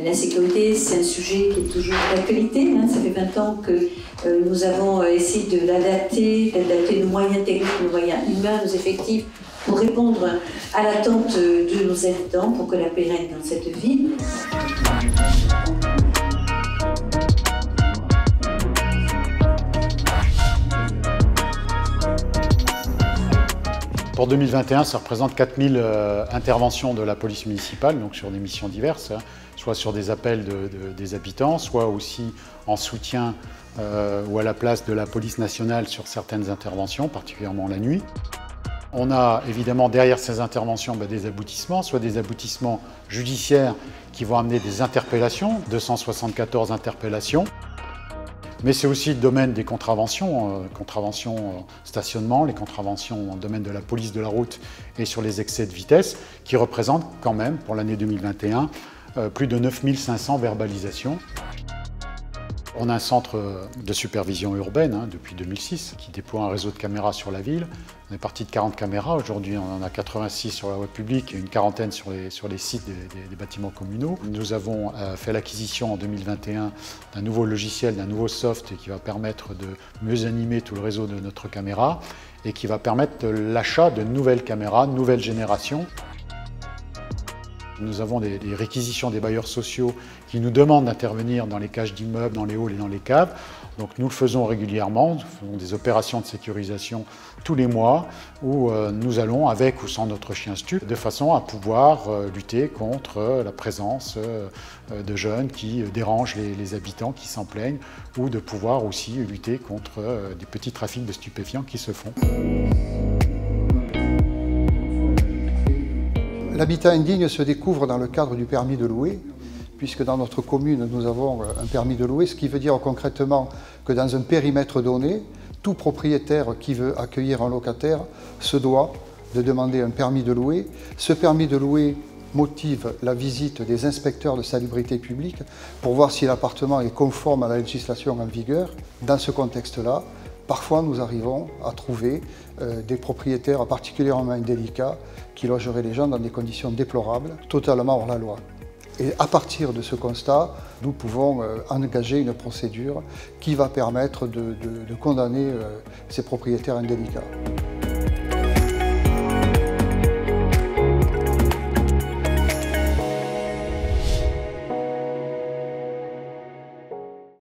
La sécurité, c'est un sujet qui est toujours d'actualité. Ça fait 20 ans que nous avons essayé de l'adapter, d'adapter nos moyens techniques, nos moyens humains, nos effectifs, pour répondre à l'attente de nos habitants, pour que la paix règne dans cette ville. Pour 2021, ça représente 4000 interventions de la police municipale, donc sur des missions diverses, soit sur des appels des habitants, soit aussi en soutien ou à la place de la police nationale sur certaines interventions, particulièrement la nuit. On a évidemment derrière ces interventions des aboutissements, soit des aboutissements judiciaires qui vont amener des interpellations, 274 interpellations. Mais c'est aussi le domaine des contraventions, stationnement, les contraventions dans le domaine de la police de la route et sur les excès de vitesse, qui représentent quand même, pour l'année 2021, plus de 9500 verbalisations. On a un centre de supervision urbaine depuis 2006 qui déploie un réseau de caméras sur la ville. On est parti de 40 caméras, aujourd'hui on en a 86 sur la voie publique et une quarantaine sur les sites des bâtiments communaux. Nous avons fait l'acquisition en 2021 d'un nouveau logiciel, d'un nouveau soft qui va permettre de mieux animer tout le réseau de notre caméra et qui va permettre l'achat de nouvelles caméras, de nouvelles générations. Nous avons des réquisitions des bailleurs sociaux qui nous demandent d'intervenir dans les cages d'immeubles, dans les halls et dans les caves. Donc nous le faisons régulièrement, nous faisons des opérations de sécurisation tous les mois où nous allons avec ou sans notre chien stup de façon à pouvoir lutter contre la présence de jeunes qui dérangent les habitants, qui s'en plaignent, ou de pouvoir aussi lutter contre des petits trafics de stupéfiants qui se font. L'habitat indigne se découvre dans le cadre du permis de louer, puisque dans notre commune, nous avons un permis de louer, ce qui veut dire concrètement que dans un périmètre donné, tout propriétaire qui veut accueillir un locataire se doit de demander un permis de louer. Ce permis de louer motive la visite des inspecteurs de salubrité publique pour voir si l'appartement est conforme à la législation en vigueur. Dans ce contexte-là, parfois nous arrivons à trouver des propriétaires particulièrement indélicats qui logeraient les gens dans des conditions déplorables, totalement hors la loi. Et à partir de ce constat, nous pouvons engager une procédure qui va permettre de condamner ces propriétaires indélicats.